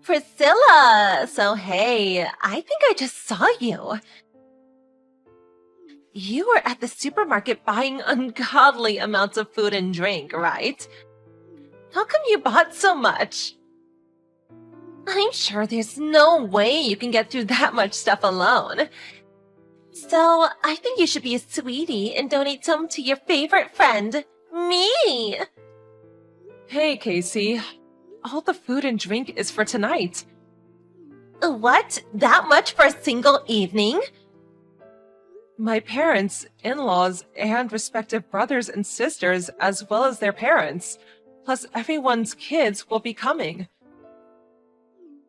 Priscilla! So hey, I think I just saw you. You were at the supermarket buying ungodly amounts of food and drink, right? How come you bought so much? I'm sure there's no way you can get through that much stuff alone. So, I think you should be a sweetie and donate some to your favorite friend, me! Hey, Casey. All the food and drink is for tonight. What? That much for a single evening? My parents, in-laws, and respective brothers and sisters, as well as their parents, plus everyone's kids will be coming.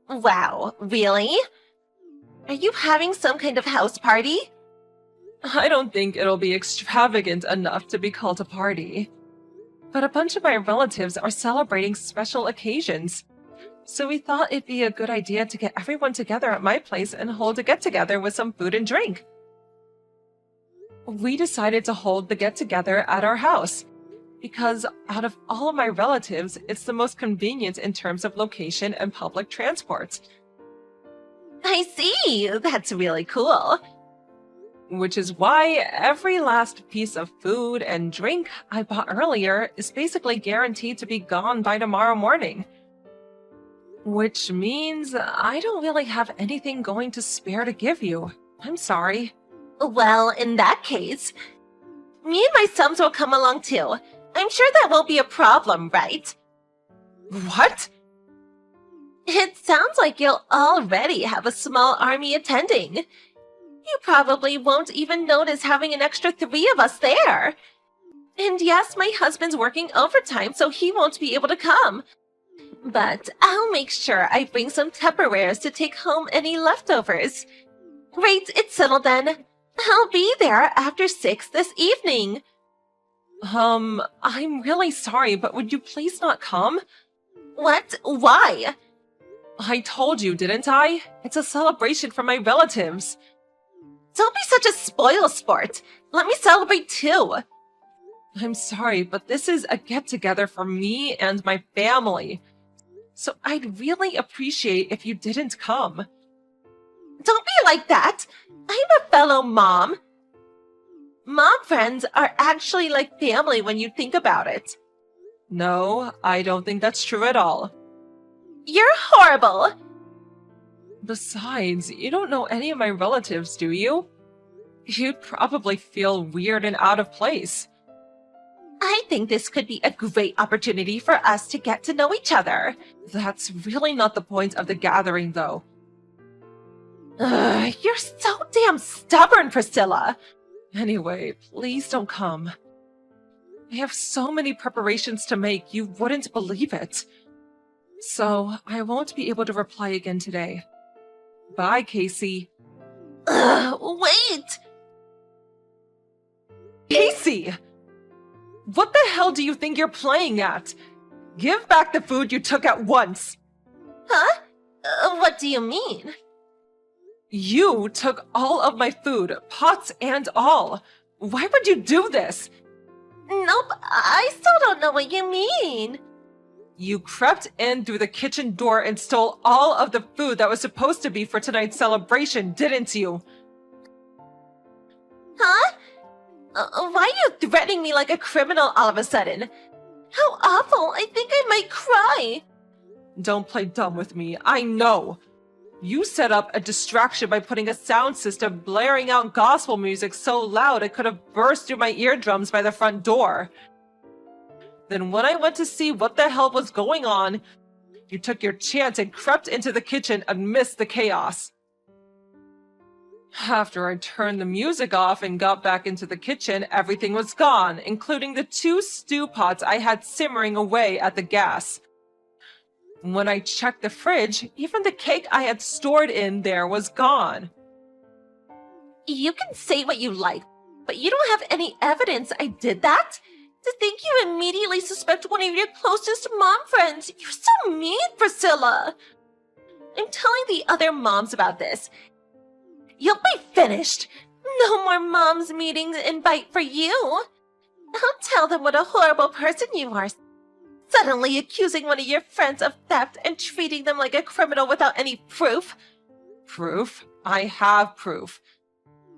Wow, really? Are you having some kind of house party? I don't think it'll be extravagant enough to be called a party. But a bunch of my relatives are celebrating special occasions. So we thought it'd be a good idea to get everyone together at my place and hold a get-together with some food and drink. We decided to hold the get-together at our house, because out of all of my relatives, it's the most convenient in terms of location and public transport. I see! That's really cool. Which is why every last piece of food and drink I bought earlier is basically guaranteed to be gone by tomorrow morning. Which means I don't really have anything going to spare to give you. I'm sorry. Well, in that case, me and my sons will come along too. I'm sure that won't be a problem, right? What? It sounds like you'll already have a small army attending. You probably won't even notice having an extra 3 of us there. And yes, my husband's working overtime, so he won't be able to come. But I'll make sure I bring some Tupperwares to take home any leftovers. Great, it's settled then. I'll be there after 6 this evening. I'm really sorry, but would you please not come? What? Why? I told you, didn't I? It's a celebration for my relatives. Don't be such a spoil sport. Let me celebrate too. I'm sorry, but this is a get-together for me and my family. So I'd really appreciate if you didn't come. Don't be like that. I'm a fellow mom. Mom friends are actually like family when you think about it. No, I don't think that's true at all. You're horrible. Besides, you don't know any of my relatives, do you? You'd probably feel weird and out of place. I think this could be a great opportunity for us to get to know each other. That's really not the point of the gathering, though. Ugh, you're so damn stubborn, Priscilla. Anyway, please don't come. I have so many preparations to make, you wouldn't believe it. So, I won't be able to reply again today. Bye, Casey. Wait! Casey! What the hell do you think you're playing at? Give back the food you took at once! Huh? What do you mean? You took all of my food, pots and all. Why would you do this? Nope, I still don't know what you mean. You crept in through the kitchen door and stole all of the food that was supposed to be for tonight's celebration, didn't you? Huh? Why are you threatening me like a criminal all of a sudden? How awful, I think I might cry. Don't play dumb with me, I know. You set up a distraction by putting a sound system blaring out gospel music so loud it could have burst through my eardrums by the front door. Then when I went to see what the hell was going on, you took your chance and crept into the kitchen amidst the chaos. After I turned the music off and got back into the kitchen, everything was gone, including the 2 stew pots I had simmering away at the gas. When I checked the fridge, even the cake I had stored in there was gone. You can say what you like, but you don't have any evidence I did that? To think you immediately suspect one of your closest mom friends. You're so mean, Priscilla. I'm telling the other moms about this. You'll be finished. No more moms meetings invite for you. I'll tell them what a horrible person you are. Suddenly accusing one of your friends of theft and treating them like a criminal without any proof. Proof? I have proof.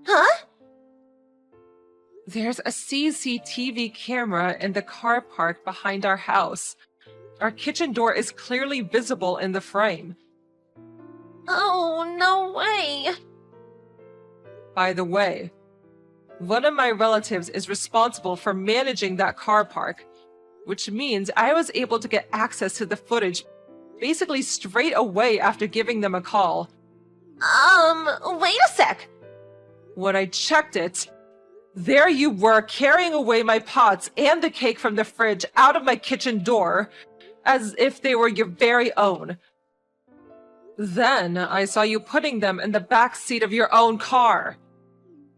Huh? There's a CCTV camera in the car park behind our house. Our kitchen door is clearly visible in the frame. Oh, no way. By the way, one of my relatives is responsible for managing that car park, which means I was able to get access to the footage basically straight away after giving them a call. Wait a sec. When I checked it, there you were carrying away my pots and the cake from the fridge out of my kitchen door, as if they were your very own. Then I saw you putting them in the back seat of your own car.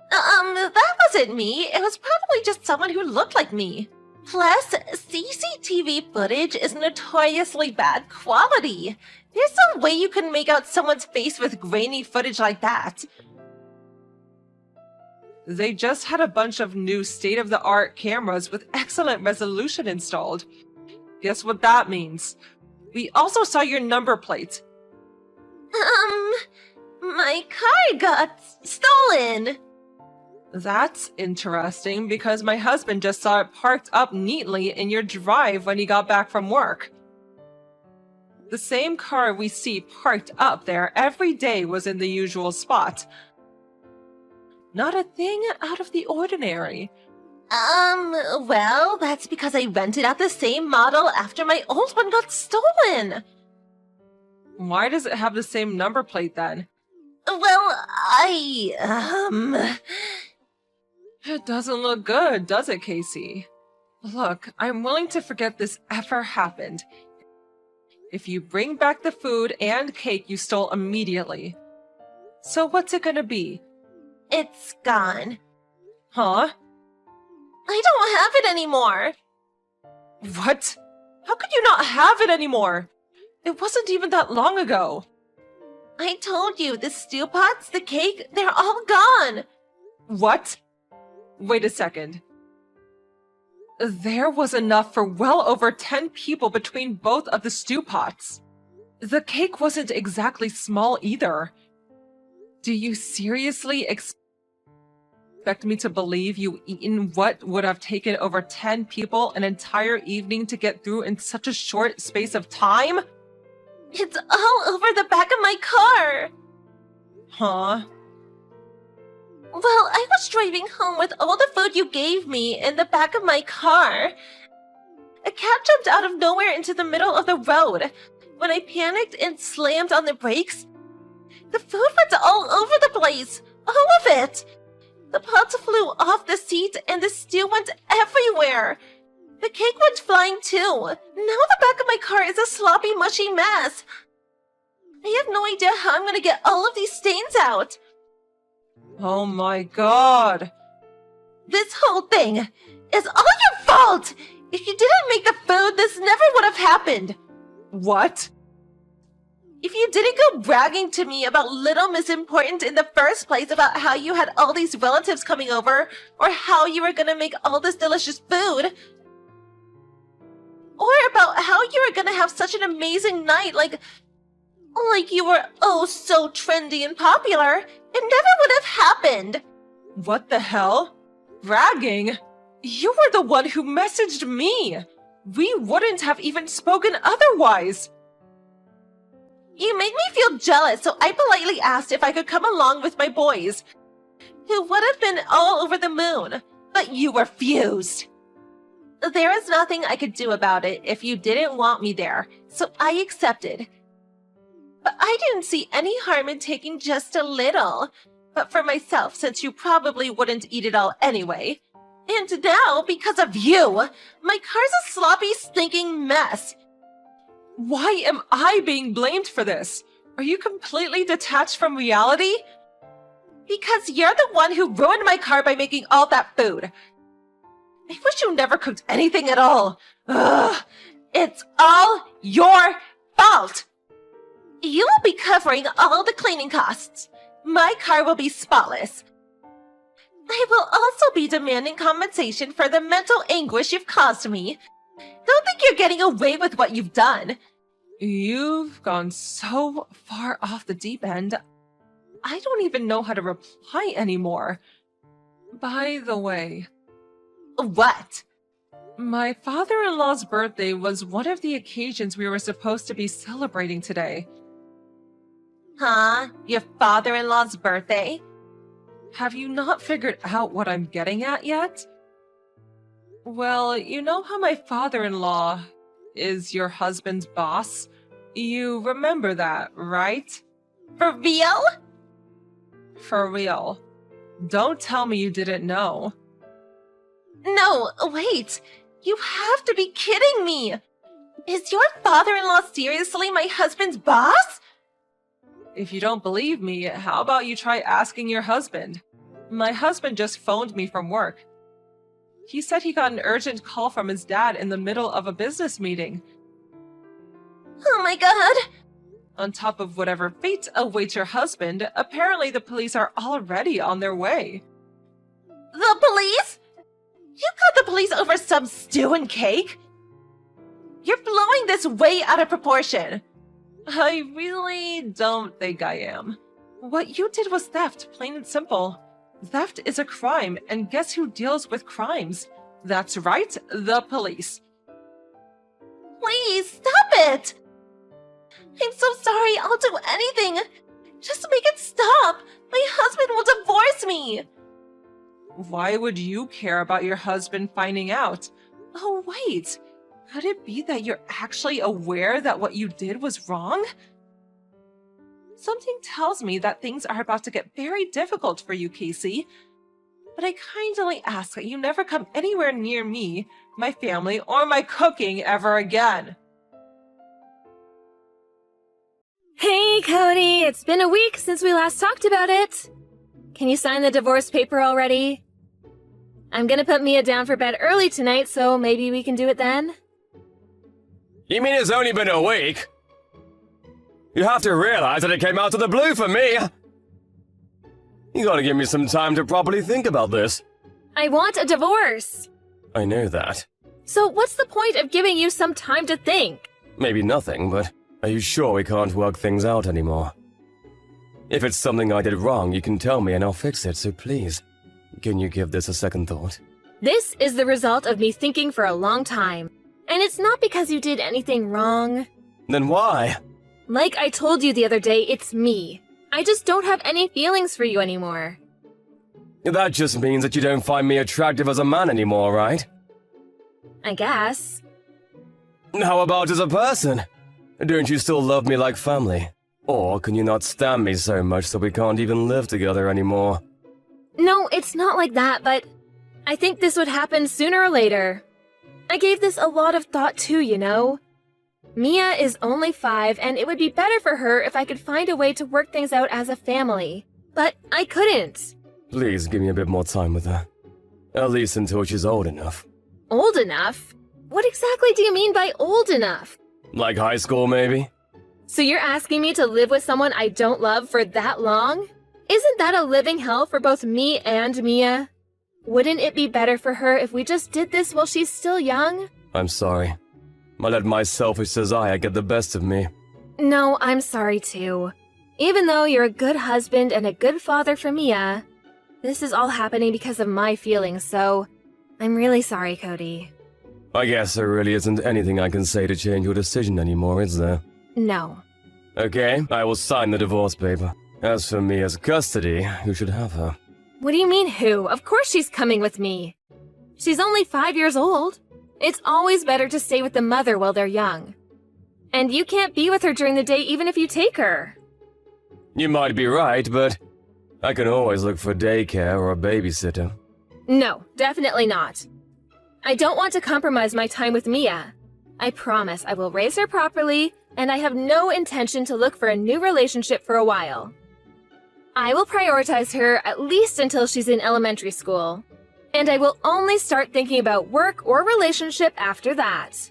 That wasn't me. It was probably just someone who looked like me. Plus, CCTV footage is notoriously bad quality. There's no way you can make out someone's face with grainy footage like that. They just had a bunch of new state-of-the-art cameras with excellent resolution installed. Guess what that means? We also saw your number plate. My car got stolen. That's interesting because my husband just saw it parked up neatly in your drive when he got back from work. The same car we see parked up there every day was in the usual spot. Not a thing out of the ordinary. Well, that's because I rented out the same model after my old one got stolen. Why does it have the same number plate then? Well, It doesn't look good, does it, Casey? Look, I'm willing to forget this ever happened. If you bring back the food and cake you stole immediately. So what's it gonna be? It's gone. Huh? I don't have it anymore. What? How could you not have it anymore? It wasn't even that long ago. I told you, the stew pots, the cake, they're all gone. What? Wait a second. There was enough for well over 10 people between both of the stew pots. The cake wasn't exactly small either. Do you seriously expect me to believe you eaten what would have taken over 10 people an entire evening to get through in such a short space of time? It's all over the back of my car. Huh? Well, I was driving home with all the food you gave me in the back of my car. A cat jumped out of nowhere into the middle of the road. When I panicked and slammed on the brakes, the food went all over the place. All of it. The pots flew off the seat and the stew went everywhere. The cake went flying too. Now the back of my car is a sloppy, mushy mess. I have no idea how I'm gonna get all of these stains out. Oh my god. This whole thing is all your fault! If you didn't make the food, this never would have happened. What? If you didn't go bragging to me about Little Miss Important in the first place about how you had all these relatives coming over, or how you were gonna make all this delicious food, or about how you were gonna have such an amazing night, like you were oh so trendy and popular, it never would have happened. What the hell? Bragging? You were the one who messaged me. We wouldn't have even spoken otherwise. You made me feel jealous, so I politely asked if I could come along with my boys, who would have been all over the moon, but you refused. There was nothing I could do about it if you didn't want me there, so I accepted. But I didn't see any harm in taking just a little. But for myself, since you probably wouldn't eat it all anyway. And now, because of you, my car's a sloppy, stinking mess. Why am I being blamed for this? Are you completely detached from reality? Because you're the one who ruined my car by making all that food. I wish you never cooked anything at all. Ugh, it's all your fault. You will be covering all the cleaning costs. My car will be spotless. I will also be demanding compensation for the mental anguish you've caused me. Don't think you're getting away with what you've done. You've gone so far off the deep end. I don't even know how to reply anymore. By the way, What? my father-in-law's birthday was one of the occasions we were supposed to be celebrating today. Huh? Your father-in-law's birthday? Have you not figured out what I'm getting at yet? Well, you know how my father-in-law is your husband's boss? You remember that, right? For real? For real. Don't tell me you didn't know. No, wait. You have to be kidding me. Is your father-in-law seriously my husband's boss? If you don't believe me, how about you try asking your husband? My husband just phoned me from work. He said he got an urgent call from his dad in the middle of a business meeting. Oh my god. On top of whatever fate awaits your husband, apparently the police are already on their way. The police? You got the police over some stew and cake? You're blowing this way out of proportion. I really don't think I am. What you did was theft, plain and simple. Theft is a crime, and guess who deals with crimes? That's right, the police. Please, stop it! I'm so sorry, I'll do anything. Just make it stop. My husband will divorce me. Why would you care about your husband finding out? Oh, wait. Could it be that you're actually aware that what you did was wrong? Something tells me that things are about to get very difficult for you, Casey. But I kindly ask that you never come anywhere near me, my family, or my cooking ever again. Hey, Cody, it's been a week since we last talked about it. Can you sign the divorce paper already? I'm gonna put Mia down for bed early tonight, so maybe we can do it then? You mean it's only been a week? You have to realize that it came out of the blue for me. You gotta give me some time to properly think about this. I want a divorce. I know that. So what's the point of giving you some time to think? Maybe nothing, but are you sure we can't work things out anymore? If it's something I did wrong, you can tell me and I'll fix it, so please, can you give this a second thought? This is the result of me thinking for a long time. And it's not because you did anything wrong. Then why? Like I told you the other day, it's me. I just don't have any feelings for you anymore. That just means that you don't find me attractive as a man anymore, right? I guess. How about as a person? Don't you still love me like family? Or can you not stand me so much that we can't even live together anymore? No, it's not like that, but I think this would happen sooner or later. I gave this a lot of thought too, you know. Mia is only 5, and it would be better for her if I could find a way to work things out as a family. But I couldn't. Please give me a bit more time with her. At least until she's old enough. Old enough? What exactly do you mean by old enough? Like high school, maybe? So you're asking me to live with someone I don't love for that long? Isn't that a living hell for both me and Mia? Wouldn't it be better for her if we just did this while she's still young? I'm sorry. I let my selfish desire get the best of me. No, I'm sorry too. Even though you're a good husband and a good father for Mia, this is all happening because of my feelings, so I'm really sorry, Cody. I guess there really isn't anything I can say to change your decision anymore, is there? No. Okay, I will sign the divorce paper. As for Mia's custody, who should have her? What do you mean who? Of course she's coming with me. She's only 5 years old. It's always better to stay with the mother while they're young. And you can't be with her during the day even if you take her. You might be right, but I can always look for daycare or a babysitter. No, definitely not. I don't want to compromise my time with Mia. I promise I will raise her properly, and I have no intention to look for a new relationship for a while. I will prioritize her at least until she's in elementary school. And I will only start thinking about work or relationship after that.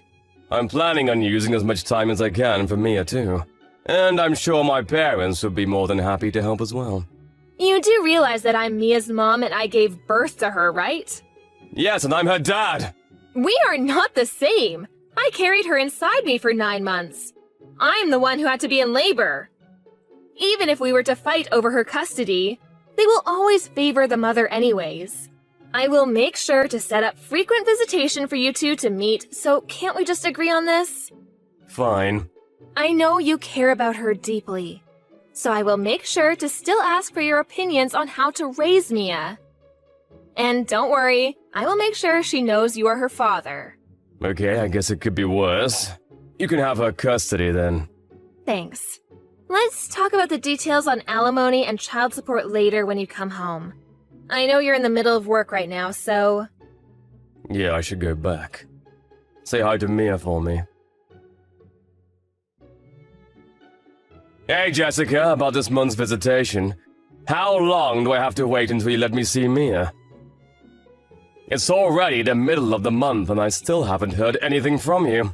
I'm planning on using as much time as I can for Mia, too. And I'm sure my parents would be more than happy to help as well. You do realize that I'm Mia's mom and I gave birth to her, right? Yes, and I'm her dad! We are not the same. I carried her inside me for 9 months. I'm the one who had to be in labor. Even if we were to fight over her custody, they will always favor the mother anyways. I will make sure to set up frequent visitation for you two to meet, so can't we just agree on this? Fine. I know you care about her deeply, so I will make sure to still ask for your opinions on how to raise Mia. And don't worry, I will make sure she knows you are her father. Okay, I guess it could be worse. You can have her custody then. Thanks. Let's talk about the details on alimony and child support later when you come home. I know you're in the middle of work right now, so... Yeah, I should go back. Say hi to Mia for me. Hey, Jessica, about this month's visitation. How long do I have to wait until you let me see Mia? It's already the middle of the month and I still haven't heard anything from you.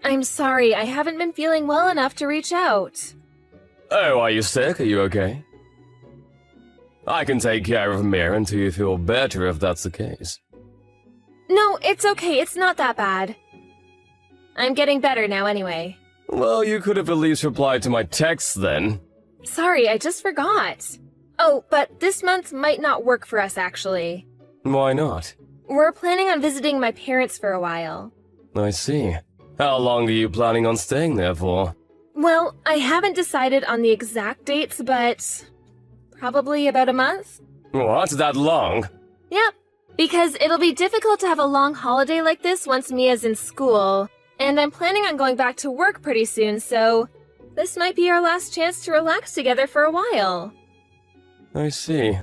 I'm sorry, I haven't been feeling well enough to reach out. Oh, are you sick? Are you okay? I can take care of Mia until you feel better if that's the case. No, it's okay, it's not that bad. I'm getting better now anyway. Well, you could have at least replied to my texts then. Sorry, I just forgot. Oh, but this month might not work for us actually. Why not? We're planning on visiting my parents for a while. I see. How long are you planning on staying there for? Well, I haven't decided on the exact dates, but probably about a month. What? That long? Yep, because it'll be difficult to have a long holiday like this once Mia's in school, and I'm planning on going back to work pretty soon, so this might be our last chance to relax together for a while. I see.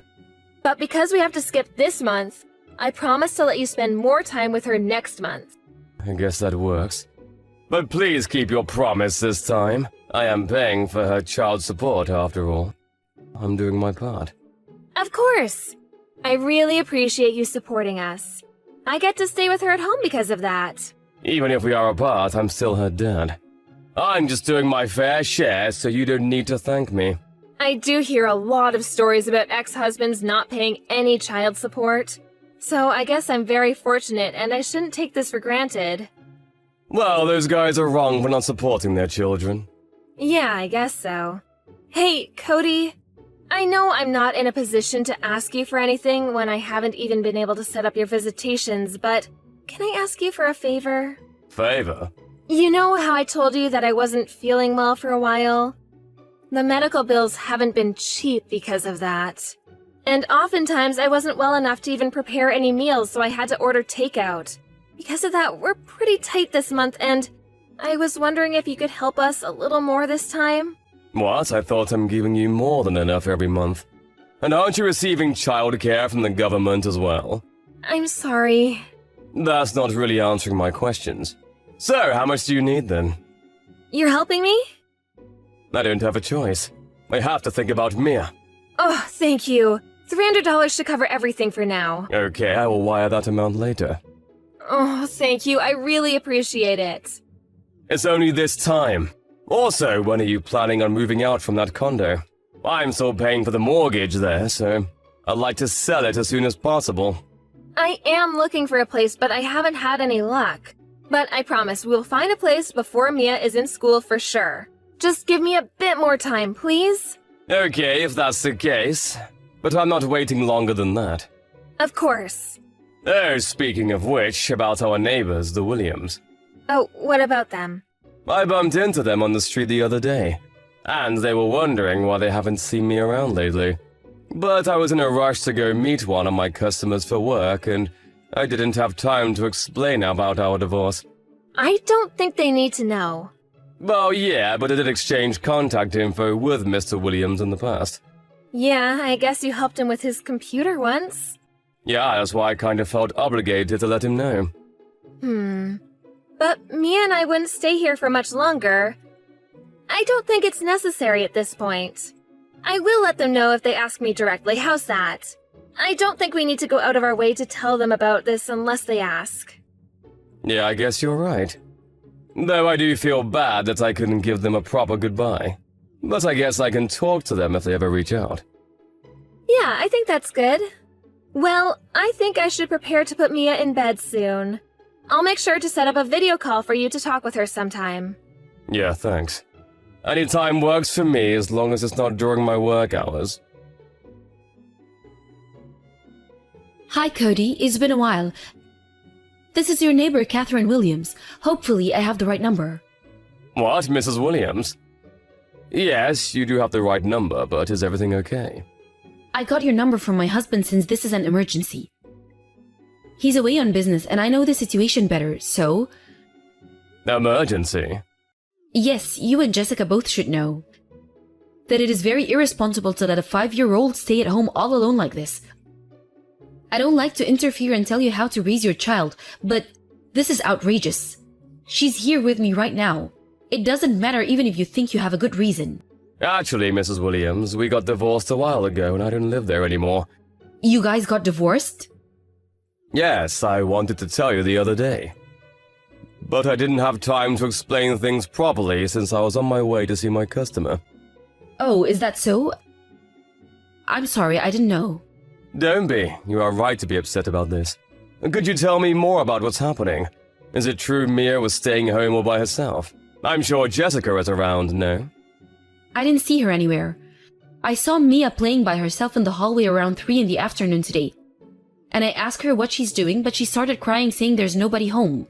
But because we have to skip this month, I promise to let you spend more time with her next month. I guess that works. But please keep your promise this time. I am paying for her child support after all. I'm doing my part. Of course! I really appreciate you supporting us. I get to stay with her at home because of that. Even if we are apart, I'm still her dad. I'm just doing my fair share, so you don't need to thank me. I do hear a lot of stories about ex-husbands not paying any child support. So I guess I'm very fortunate and I shouldn't take this for granted. Well, those guys are wrong for not supporting their children. Yeah, I guess so. Hey, Cody. I know I'm not in a position to ask you for anything when I haven't even been able to set up your visitations, but can I ask you for a favor? Favor? You know how I told you that I wasn't feeling well for a while? The medical bills haven't been cheap because of that. And oftentimes I wasn't well enough to even prepare any meals, so I had to order takeout. Because of that, we're pretty tight this month, and I was wondering if you could help us a little more this time? What? I thought I'm giving you more than enough every month. And aren't you receiving childcare from the government as well? I'm sorry. That's not really answering my questions. So, how much do you need then? You're helping me? I don't have a choice. I have to think about Mia. Oh, thank you. $300 should cover everything for now. Okay, I will wire that amount later. Oh, thank you. I really appreciate it. It's only this time. Also, when are you planning on moving out from that condo? I'm still paying for the mortgage there, so I'd like to sell it as soon as possible. I am looking for a place, but I haven't had any luck. But I promise we'll find a place before Mia is in school for sure. Just give me a bit more time, please? Okay, if that's the case. But I'm not waiting longer than that. Of course. Oh, speaking of which, about our neighbors, the Williams. Oh, what about them? I bumped into them on the street the other day, and they were wondering why they haven't seen me around lately. But I was in a rush to go meet one of my customers for work, and I didn't have time to explain about our divorce. I don't think they need to know. Well, yeah, but I did exchange contact info with Mr. Williams in the past. Yeah, I guess you helped him with his computer once. Yeah, that's why I kind of felt obligated to let him know. But Mia and I wouldn't stay here for much longer. I don't think it's necessary at this point. I will let them know if they ask me directly, how's that? I don't think we need to go out of our way to tell them about this unless they ask. Yeah, I guess you're right. Though I do feel bad that I couldn't give them a proper goodbye. But I guess I can talk to them if they ever reach out. Yeah, I think that's good. Well, I think I should prepare to put Mia in bed soon. I'll make sure to set up a video call for you to talk with her sometime. Yeah, thanks. Any time works for me as long as it's not during my work hours. Hi, Cody. It's been a while. This is your neighbor, Catherine Williams. Hopefully, I have the right number. What, Mrs. Williams? Yes, you do have the right number, but is everything okay? I got your number from my husband since this is an emergency. He's away on business and I know the situation better, so... Emergency? Yes, you and Jessica both should know that it is very irresponsible to let a 5-year-old stay at home all alone like this. I don't like to interfere and tell you how to raise your child, but this is outrageous. She's here with me right now. It doesn't matter even if you think you have a good reason. Actually, Mrs. Williams, we got divorced a while ago and I don't live there anymore. You guys got divorced? Yes, I wanted to tell you the other day. But I didn't have time to explain things properly since I was on my way to see my customer. Oh, is that so? I'm sorry, I didn't know. Don't be. You are right to be upset about this. Could you tell me more about what's happening? Is it true Mia was staying home all by herself? I'm sure Jessica is around, no? I didn't see her anywhere. I saw Mia playing by herself in the hallway around 3 in the afternoon today. And I asked her what she's doing, but she started crying saying there's nobody home.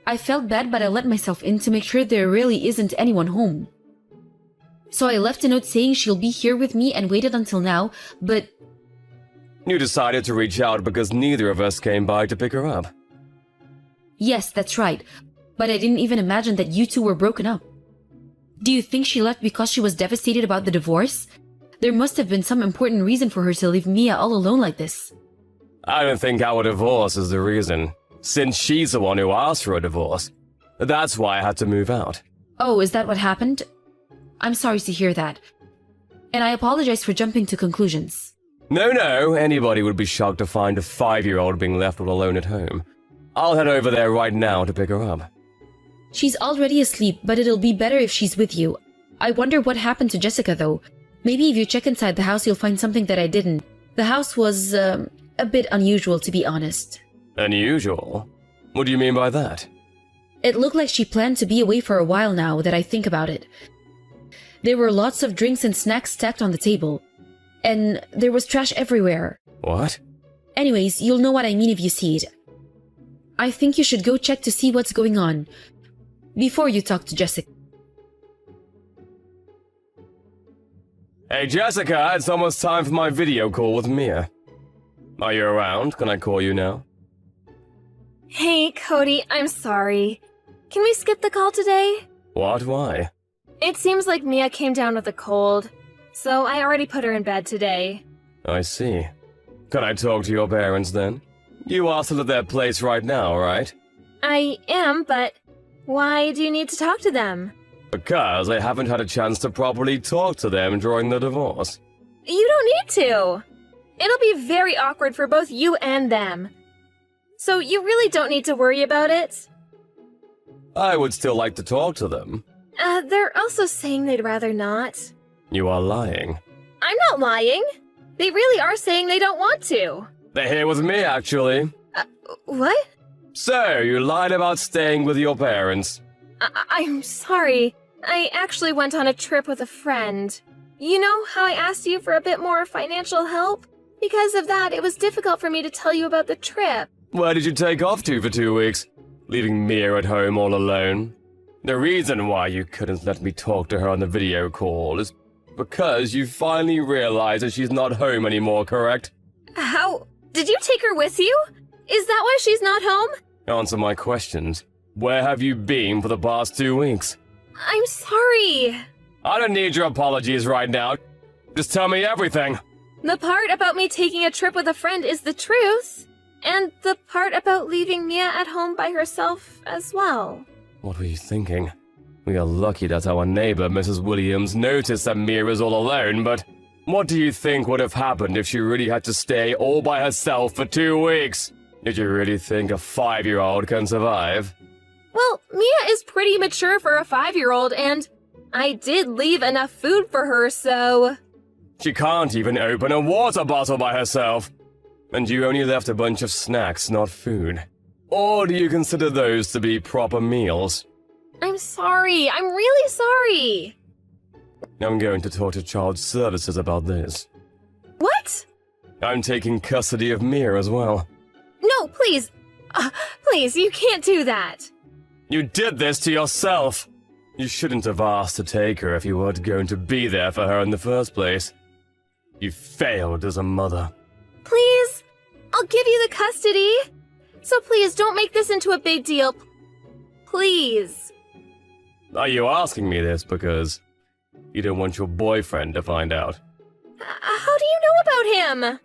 I felt bad, but I let myself in to make sure there really isn't anyone home. So I left a note saying she'll be here with me and waited until now, but... You decided to reach out because neither of us came by to pick her up. Yes, that's right. But I didn't even imagine that you two were broken up. Do you think she left because she was devastated about the divorce? There must have been some important reason for her to leave Mia all alone like this. I don't think our divorce is the reason, since she's the one who asked for a divorce. That's why I had to move out. Oh, is that what happened? I'm sorry to hear that. And I apologize for jumping to conclusions. No, anybody would be shocked to find a 5-year-old being left all alone at home. I'll head over there right now to pick her up. She's already asleep, but it'll be better if she's with you. I wonder what happened to Jessica, though. Maybe if you check inside the house, you'll find something that I didn't. The house was, a bit unusual, to be honest. Unusual? What do you mean by that? It looked like she planned to be away for a while now that I think about it. There were lots of drinks and snacks stacked on the table. And there was trash everywhere. What? Anyways, you'll know what I mean if you see it. I think you should go check to see what's going on before you talk to Jessica. Hey Jessica, it's almost time for my video call with Mia. Are you around? Can I call you now? Hey, Cody, I'm sorry. Can we skip the call today? What? Why? It seems like Mia came down with a cold, so I already put her in bed today. I see. Can I talk to your parents then? You are still at their place right now, right? I am, but why do you need to talk to them? Because I haven't had a chance to properly talk to them during the divorce. You don't need to. It'll be very awkward for both you and them. So you really don't need to worry about it. I would still like to talk to them. They're also saying they'd rather not. You are lying. I'm not lying. They really are saying they don't want to. They're here with me, actually. What? So, you lied about staying with your parents. I'm sorry. I actually went on a trip with a friend. You know how I asked you for a bit more financial help? Because of that, it was difficult for me to tell you about the trip. Where did you take off to for 2 weeks? Leaving Mia at home all alone? The reason why you couldn't let me talk to her on the video call is because you finally realized that she's not home anymore, correct? How? Did you take her with you? Is that why she's not home? Answer my questions. Where have you been for the past 2 weeks? I'm sorry. I don't need your apologies right now. Just tell me everything. The part about me taking a trip with a friend is the truth. And the part about leaving Mia at home by herself as well. What were you thinking? We are lucky that our neighbor, Mrs. Williams, noticed that Mia is all alone, but what do you think would have happened if she really had to stay all by herself for 2 weeks? Did you really think a 5-year-old can survive? Well, Mia is pretty mature for a 5-year-old, and I did leave enough food for her, so... She can't even open a water bottle by herself. And you only left a bunch of snacks, not food. Or do you consider those to be proper meals? I'm sorry. I'm really sorry. I'm going to talk to Child Services about this. What? I'm taking custody of Mia as well. No, please. Please, you can't do that. You did this to yourself! You shouldn't have asked to take her if you weren't going to be there for her in the first place. You failed as a mother. Please? I'll give you the custody. So please, don't make this into a big deal. Please. Are you asking me this because you don't want your boyfriend to find out? How do you know about him?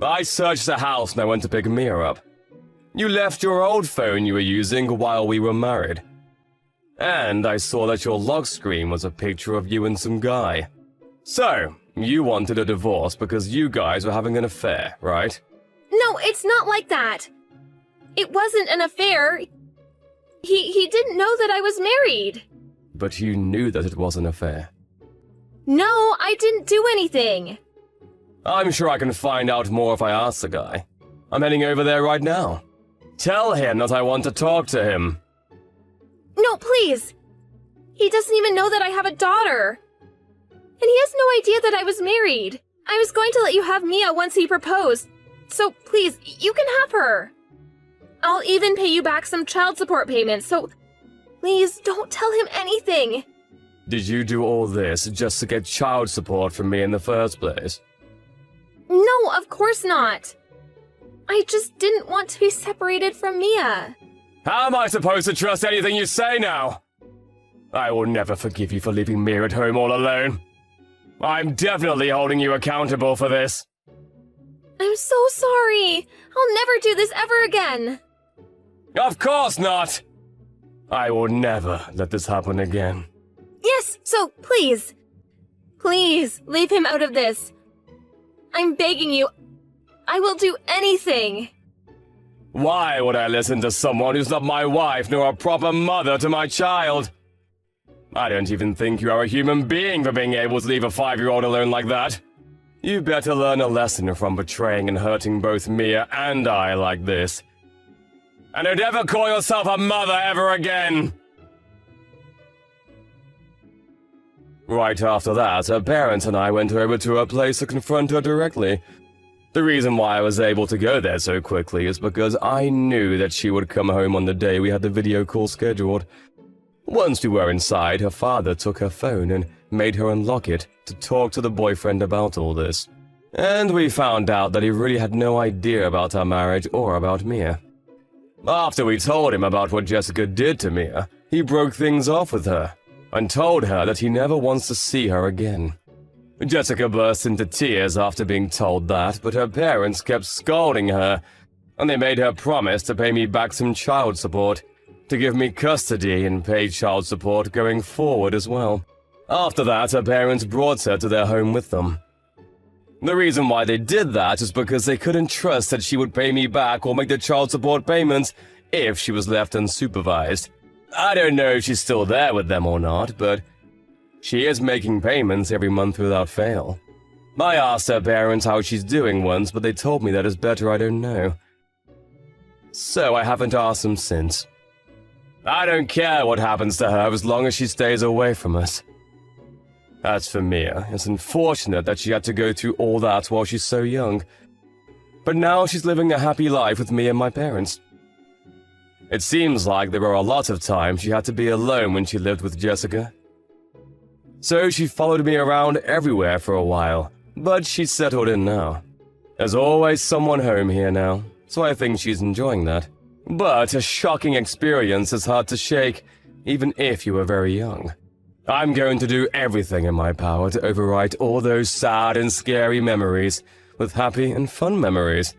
I searched the house and I went to pick Mia up. You left your old phone you were using while we were married. And I saw that your lock screen was a picture of you and some guy. So, you wanted a divorce because you guys were having an affair, right? No, it's not like that. It wasn't an affair. He didn't know that I was married. But you knew that it was an affair. No, I didn't do anything. I'm sure I can find out more if I ask the guy. I'm heading over there right now. Tell him that I want to talk to him. No, please. He doesn't even know that I have a daughter. And he has no idea that I was married. I was going to let you have Mia once he proposed. So please, you can have her. I'll even pay you back some child support payments, so please don't tell him anything. Did you do all this just to get child support from me in the first place? No, of course not. I just didn't want to be separated from Mia. How am I supposed to trust anything you say now? I will never forgive you for leaving Mia at home all alone. I'm definitely holding you accountable for this. I'm so sorry. I'll never do this ever again. Of course not! I will never let this happen again. Yes, so please. Please, leave him out of this. I'm begging you. I will do anything. Why would I listen to someone who's not my wife nor a proper mother to my child? I don't even think you are a human being for being able to leave a 5-year-old alone like that. You better learn a lesson from betraying and hurting both Mia and I like this. And don't ever call yourself a mother ever again! Right after that, her parents and I went over to her place to confront her directly. The reason why I was able to go there so quickly is because I knew that she would come home on the day we had the video call scheduled. Once we were inside, her father took her phone and made her unlock it to talk to the boyfriend about all this. And we found out that he really had no idea about our marriage or about Mia. After we told him about what Jessica did to Mia, he broke things off with her and told her that he never wants to see her again. Jessica burst into tears after being told that, but her parents kept scolding her, and they made her promise to pay me back some child support, to give me custody and paid child support going forward as well. After that, her parents brought her to their home with them. The reason why they did that is because they couldn't trust that she would pay me back or make the child support payments if she was left unsupervised. I don't know if she's still there with them or not, but she is making payments every month without fail. I asked her parents how she's doing once, but they told me that it's better I don't know. So I haven't asked them since. I don't care what happens to her as long as she stays away from us. As for Mia, it's unfortunate that she had to go through all that while she's so young. But now she's living a happy life with me and my parents. It seems like there were a lot of times she had to be alone when she lived with Jessica. So she followed me around everywhere for a while, but she's settled in now. There's always someone home here now, so I think she's enjoying that. But a shocking experience is hard to shake, even if you were very young. I'm going to do everything in my power to overwrite all those sad and scary memories with happy and fun memories.